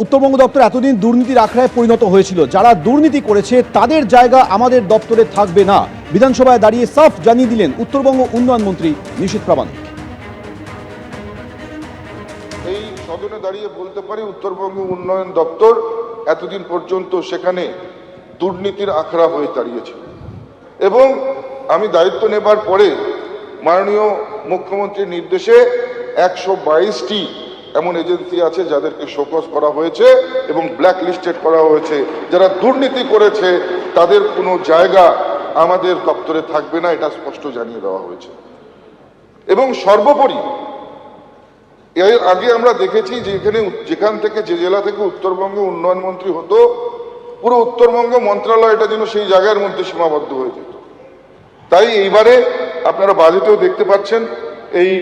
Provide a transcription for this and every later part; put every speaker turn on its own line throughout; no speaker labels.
উত্তরবঙ্গ দপ্তর এতদিন দুর্নীতির আখড়ায় পরিণত হয়েছিল। যারা দুর্নীতি করেছে তাদের জায়গা আমাদের দপ্তরে থাকবে না। বিধানসভায় দাঁড়িয়ে সাফ জানিয়ে দিলেন উত্তরবঙ্গ উন্নয়ন মন্ত্রী নিশীথ প্রামাণিক।
এই সদনে দাঁড়িয়ে বলতে পারি উত্তরবঙ্গ উন্নয়ন দপ্তর এতদিন পর্যন্ত সেখানে দুর্নীতির আখড়া হয়ে দাঁড়িয়েছিল এবং আমি দায়িত্ব নেবার পরে মাননীয় মুখ্যমন্ত্রীর নির্দেশে 122টি এমন এজেন্সি আছে যাদেরকে শোকজ করা হয়েছে এবং ব্ল্যাক লিস্টেড করা হয়েছে। যারা দুর্নীতি করেছে তাদের কোনো জায়গা আমাদের দপ্তরে থাকবে না, এটা স্পষ্ট জানিয়ে দেওয়া হয়েছে। এবং সর্বোপরি এর আগে আমরা দেখেছি যে যেখান থেকে যে জেলা থেকে উত্তরবঙ্গ উন্নয়ন মন্ত্রী হতো পুরো উত্তরবঙ্গ মন্ত্রণালয়টা যেন সেই জায়গার মধ্যে সীমাবদ্ধ হয়ে যেত। তাই এইবারে আপনারা বাজেটেও দেখতে পাচ্ছেন, এই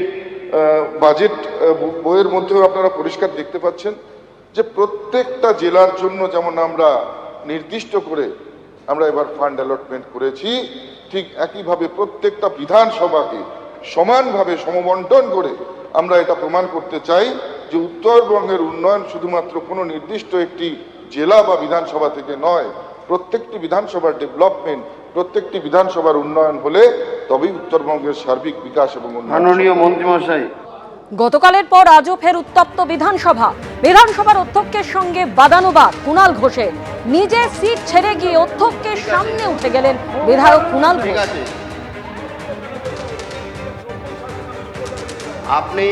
বাজেট বইয়ের মধ্যেও আপনারা পরিষ্কার দেখতে পাচ্ছেন যে প্রত্যেকটা জেলার জন্য যেমন আমরা নির্দিষ্ট করে আমরা এবার ফান্ড অ্যালটমেন্ট করেছি, ঠিক একইভাবে প্রত্যেকটা বিধানসভাকে সমানভাবে সমবন্টন করে আমরা এটা প্রমাণ করতে চাই যে উত্তরবঙ্গের উন্নয়ন শুধুমাত্র কোনো নির্দিষ্ট একটি জেলা বা বিধানসভা থেকে নয়, প্রত্যেকটি বিধানসভার ডেভেলপমেন্ট, প্রত্যেকটি বিধানসভার উন্নয়ন হলে তবেই উত্তরবঙ্গের সার্বিক বিকাশ এবং উন্নয়ন।
মাননীয় মন্ত্রীমশাই,
গতকালের পর আজও ফের উত্তপ্ত বিধানসভার অধ্যক্ষের সঙ্গে বাদানুবাদ কুণাল ঘোষের। নিজে সিট ছেড়ে গিয়ে অধ্যক্ষের সামনে উঠে গেলেন বিধায়ক কুণাল ঘোষ।
আপনি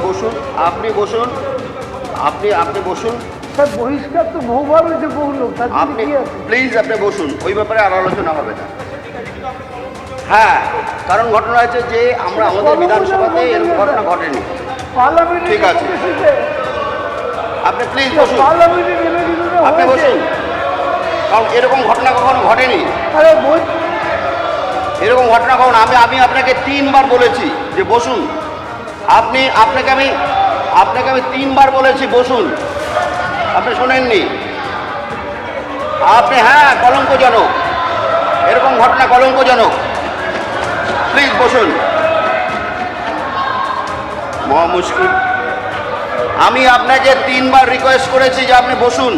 বসুন, আপনি বসুন, আপনি বসুন।
বহিষ্কার তো বহুবার হয়েছে, বহু লোক।
আপনি প্লিজ আপনি বসুন, ওই ব্যাপারে আর আলোচনা হবে না। হ্যাঁ, কারণ ঘটনা হয়েছে যে আমরা আমাদের বিধানসভাতে এরকম ঘটনা ঘটেনি। ঠিক আছে, আপনি প্লিজ বসুন, আপনি বসুন, কারণ এরকম ঘটনা কখনো ঘটেনি। এরকম ঘটনা কখনো আমি আপনাকে 3 বার বলেছি যে বসুন। আপনাকে আমি 3 বার বলেছি বসুন, আপনি শোনেননি। হ্যাঁ, কলঙ্কজনক, এরকম ঘটনা কলঙ্কজনক। প্লিজ বসুন, মহা মুশকিল। আমি আপনাকে 3 বার রিকোয়েস্ট করেছি যে আপনি বসুন,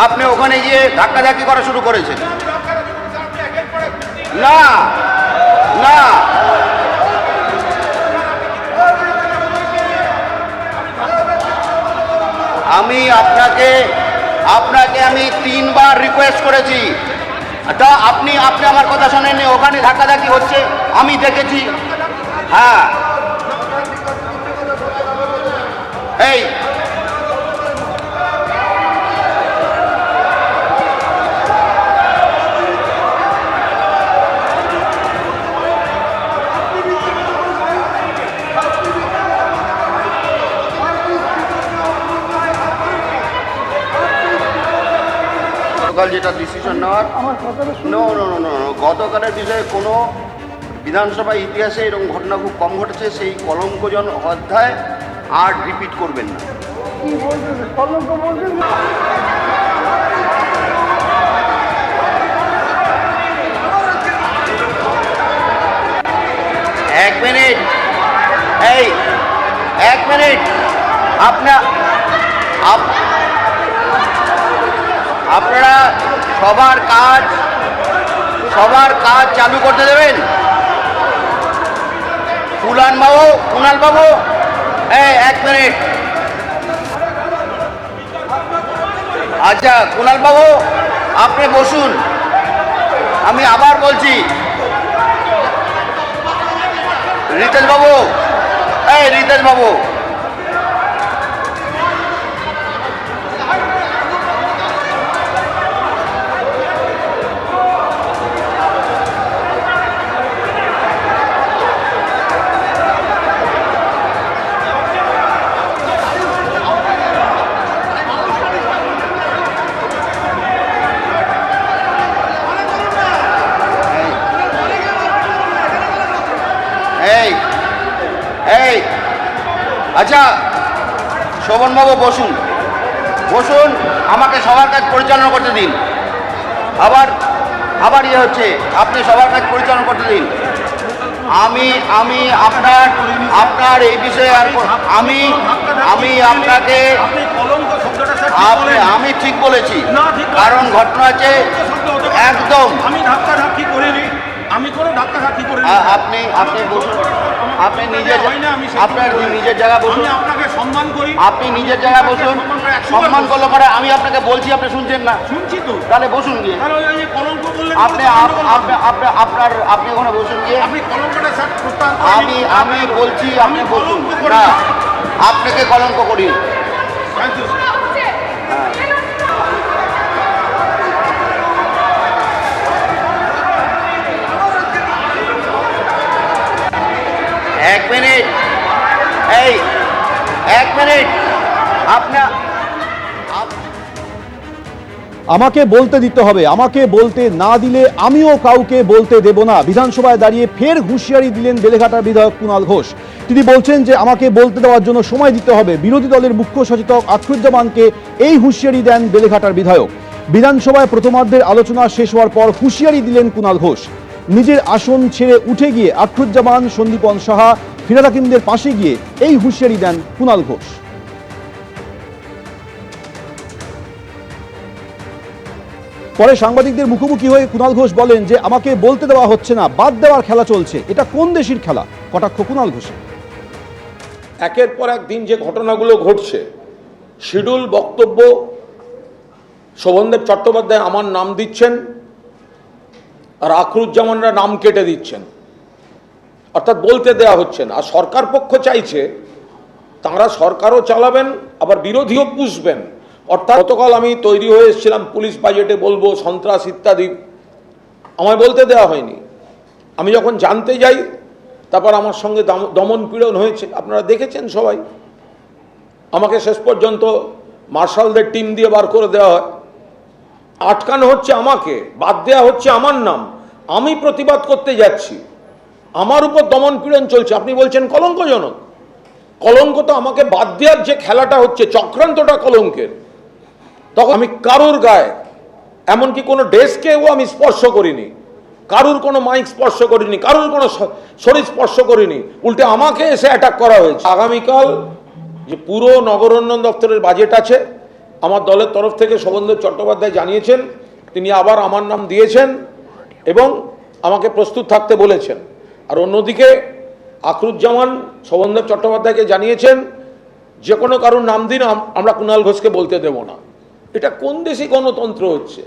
আপনি ওখানে গিয়ে ধাক্কাধাক্কি করা শুরু করেছেন। না না, আমি আপনাকে আমি 3 বার রিকোয়েস্ট করেছি, তা আপনি আমার কথা শোনেননি। ওখানে ধাক্কাধাক্কি হচ্ছে, আমি দেখেছি। হ্যাঁ, এই যেটা ডিসিশন নেওয়ার, গতকালের বিষয়ে কোনো বিধানসভা ইতিহাসে এরকম ঘটনা খুব কম ঘটেছে। সেই কলঙ্কজন অধ্যায় আর রিপিট করবেন না। এক মিনিট, আপনারা সবার কাজ চালু করতে দেবেন। কুণাল বাবু, 1 মিনিট। আচ্ছা কুণাল বাবু, আপনি বসুন। আমি আবার বলছি, রিতেশ বাবু, আচ্ছা শোভনবাবু বসুন, আমাকে সবার কাজ পরিচালনা করতে দিন। আবার ইয়ে হচ্ছে, আপনি সবার কাজ পরিচালনা করতে দিন। আমি আপনার এই বিষয়ে আর আমি আপনাকে আমি ঠিক বলেছি,
না, ঠিক বলেছি।
কারণ ঘটনা হচ্ছে একদম
আমি ধাক্কাধাক্কি করিনি, আমি কোনো ধাক্কাধাক্কি করিনি।
আপনি বসুন, আপনি নিজের
হয় না, আমি সেটা
আপনার
বলি।
নিজের জায়গা বসুন,
আমি আপনাকে সম্মান করি,
আপনি নিজের জায়গায় বসুন। সম্মান করলে পরে আমি আপনাকে বলছি, আপনি শুনছেন না,
শুনছি তো।
তাহলে বসুন গিয়ে।
তাহলে ওই যে কলঙ্ক বললেন,
আপনি আপনি ওখানে বসুন গিয়ে।
আপনি কলঙ্কটা স্যার প্রত্যাহার করেন।
আমি বলছি আপনি
আমি
বসুন
কলঙ্ক করি
না,
না।
আপনাকে কলঙ্ক করি।
Thank you, sir.
এক মিনিট, এক মিনিট, আপনার
আমাকে বলতে দিতে হবে, আমাকে বলতে না দিলে আমিও কাউকে বলতে দেব না। বিধানসভায় দাঁড়িয়ে ফের হুঁশিয়ারি দিলেন বেলেঘাটার বিধায়ক কুণাল ঘোষ। তিনি বলছেন যে আমাকে বলতে দেওয়ার জন্য সময় দিতে হবে। বিরোধী দলের মুখ্য সচেতক আখরুজ্জামানকে এই হুঁশিয়ারি দেন বেলেঘাটার বিধায়ক। বিধানসভায় প্রথমার্ধের আলোচনা শেষ হওয়ার পর হুঁশিয়ারি দিলেন কুণাল ঘোষ। নিজের আসন ছেড়ে উঠে গিয়ে আখরুজ্জামান, সন্দীপন সাহা, ফিরহাদ হাকিমদের পাশে গিয়ে এই হুঁশিয়ারি দেন কুণাল ঘোষ। পরে সাংবাদিকদের মুখোমুখি হয়ে কুণাল ঘোষ বলেন যে আমাকে বলতে দেওয়া হচ্ছে না, বাদ দেওয়ার খেলা চলছে। এটা কোন দেশের খেলা? কটাক্ষ কুণাল ঘোষের।
একের পর এক দিন যে ঘটনাগুলো ঘটছে, শিডিউল বক্তব্য শোভনদেব চট্টোপাধ্যায় আমার নাম দিচ্ছেন আর আখরুজ্জামানরা নাম কেটে দিচ্ছেন, অর্থাৎ বলতে দেয়া হচ্ছে না। আর সরকার পক্ষ চাইছে তাঁরা সরকারও চালাবেন আবার বিরোধীও পুষবেন। অর্থাৎ গতকাল আমি তৈরি হয়ে এসেছিলাম পুলিশ বাজেটে বলবো সন্ত্রাস ইত্যাদি, আমায় বলতে দেওয়া হয়নি। আমি যখন জানতে যাই তারপর আমার সঙ্গে দমন পীড়ন হয়েছে, আপনারা দেখেছেন সবাই। আমাকে শেষ পর্যন্ত মার্শালদের টিম দিয়ে বার করে দেওয়া হয়, আটকানো হচ্ছে আমাকে, বাদ দেওয়া হচ্ছে আমার নাম। আমি প্রতিবাদ করতে যাচ্ছি, আমার উপর দমন পীড়ন চলছে। আপনি বলছেন কলঙ্কজনক, কলঙ্ক তো আমাকে বাদ দেওয়ার যে খেলাটা হচ্ছে, চক্রান্তটা কলঙ্কের। তখন আমি কারুর গায়ে, এমনকি কোনো ডেস্কেও আমি স্পর্শ করিনি, কারুর কোনো মাইক স্পর্শ করিনি, কারুর কোনো শরীর স্পর্শ করিনি, উল্টে আমাকে এসে অ্যাটাক করা হয়েছে। আগামীকাল যে পুরো নগর উন্নয়ন দপ্তরের বাজেট আছে, আমার দলের তরফ থেকে শোভনদেব চট্টোপাধ্যায় জানিয়েছেন, তিনি আবার আমার নাম দিয়েছেন এবং আমাকে প্রস্তুত থাকতে বলেছেন। আর অন্যদিকে আখরুজ্জামান শোভনদেব চট্টোপাধ্যায়কে জানিয়েছেন যে কোনো কারোর নাম দিন, আমরা কুণাল ঘোষকে বলতে দেব না। এটা কোন দেশি গণতন্ত্র হচ্ছে?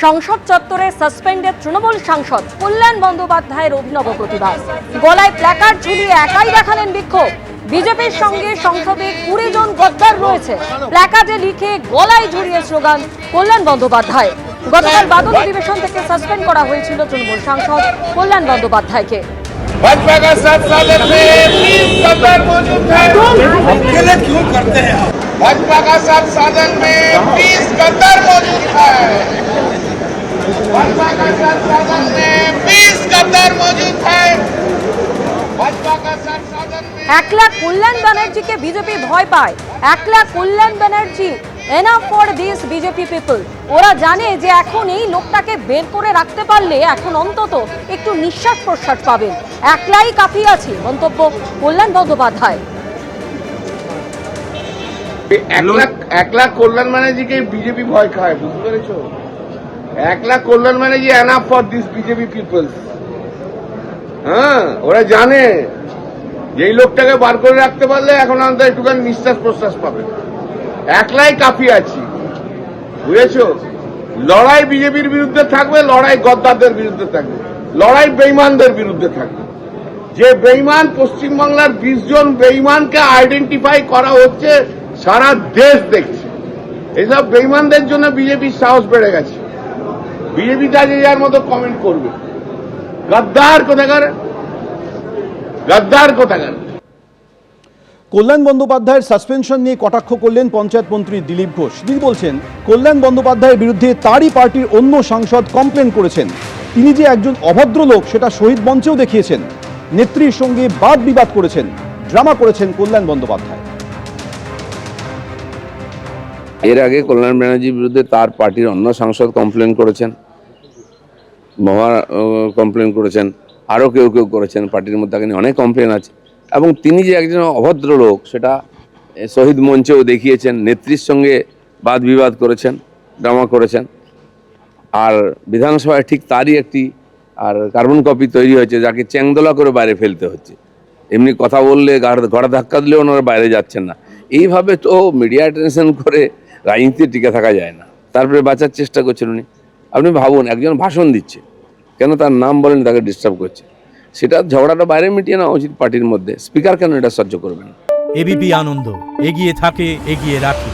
সংসদ চত্বরে সাসপেন্ডেড তৃণমূল সাংসদ কল্যাণ বন্দ্যোপাধ্যায়ের অভিনব প্রতিবাদ। গলায় প্ল্যাকার্ড ঝুলিয়ে একাই দেখালেন বিক্ষোভ। বিজেপির সঙ্গে সংসদে 20 জন গদ্দার রয়েছে, প্ল্যাকার্ডে লিখে গলায় ঝুলিয়ে স্লোগান কল্যাণ বন্দ্যোপাধ্যায়। গতকাল বাদল অধিবেশন থেকে সাসপেন্ড করা হয়েছিল তৃণমূল সাংসদ কল্যাণ বন্দ্যোপাধ্যায়কে।
भाजपा का 7 साल में 20 गद्दार मौजूद है। अकेले क्यों करते हैं? भाजपा का 7 साल में 20 गद्दार मौजूद है। भाजपा का 7 साल में 20 गद्दार मौजूद है। भाजपा का 7 साल में
একলা কল্যাণ ব্যানার্জিকে বিজেপি ভয় পায়। একলা Kalyan Banerjee enough for this BJP people. ওরা জানে যে এখন এই লোকটাকে বের করে রাখতে পারলে এখন অন্তত একটু নিঃশ্বাস প্রশ্বাস পাবেন। একলাই কাফি আছে, মন্তব্য কল্যাণ বন্দ্যোপাধ্যায়।
এক লাখ কল্যাণ ব্যানার্জিকে বিজেপি ভয় খায়, বুঝতে পেরেছ? 1 lakh Kalyan Banerjee enough for this BJP peoples. হ্যাঁ, ওরা জানে যে এই লোকটাকে বার করে রাখতে পারলে এখন অন্তত একটুখানি নিঃশ্বাস প্রশ্বাস পাবে। একলাই কাফি আছি, বুঝেছ? লড়াই বিজেপির বিরুদ্ধে থাকবে, লড়াই গদ্দারদের বিরুদ্ধে থাকবে, লড়াই বেঈমানদের বিরুদ্ধে থাকবে। যে বেঈমান, পশ্চিমবাংলার 20 জন বেঈমানকে আইডেন্টিফাই করা হচ্ছে, সারা দেশ দেখছে। এইসব বেঈমানদের জন্য বিজেপির সাহস বেড়ে গেছে। বিজেপিটা যে যার মতো কমেন্ট করবে। গদ্দার কোথাকার, গদ্দার কোথাকার।
কল্যাণ বন্দ্যোপাধ্যায়ের সাসপেনশন নিয়ে কটাক্ষ করলেন পঞ্চায়েত মন্ত্রী দিলীপ ঘোষ। তিনি বলছেন কল্যাণ বন্দ্যোপাধ্যায়ের বিরুদ্ধে তারই পার্টির অন্য সাংসদ কমপ্লেন করেছেন। তিনি যে একজন অভদ্র লোক সেটা শহীদ মঞ্চেও দেখিয়েছেন। নেত্রীর সঙ্গে বাদ বিবাদ করেছেন, ড্রামা করেছেন কল্যাণ বন্দ্যোপাধ্যায়।
এর আগে কল্যাণ ব্যানার্জির বিরুদ্ধে তার পার্টির অন্য সাংসদ কমপ্লেন করেছেন, মহা কমপ্লেন করেছেন, আরও কেউ কেউ করেছেন। পার্টির মধ্যে তাকে নিয়ে অনেক কমপ্লেন আছে এবং তিনি যে একজন অভদ্র লোক সেটা শহীদ মঞ্চেও দেখিয়েছেন, নেত্রীর সঙ্গে বাদ বিবাদ করেছেন, ড্রামা করেছেন। আর বিধানসভায় ঠিক তারই একটি আর কার্বন কপি তৈরি হয়েছে, যাকে চ্যাংদোলা করে বাইরে ফেলতে হচ্ছে। এমনি কথা বললে ঘোড়া ধাক্কা দিলে ওনারা বাইরে যাচ্ছেন না। এইভাবে তো মিডিয়া অ্যাটেনশন করে রাজনীতিতে টিকে থাকা যায় না। তারপরে বাঁচার চেষ্টা করছেন উনি। আপনি ভাবুন, একজন ভাষণ দিচ্ছে, কেন তার নাম বলেন, তাকে ডিস্টার্ব করছে। সেটা ঝগড়াটা বাইরে মিটিয়ে নেওয়া উচিত পার্টির মধ্যে। স্পিকার কেন এটা সহ্য করবেন?
এবিপি আনন্দ, এগিয়ে থাকে, এগিয়ে রাখে।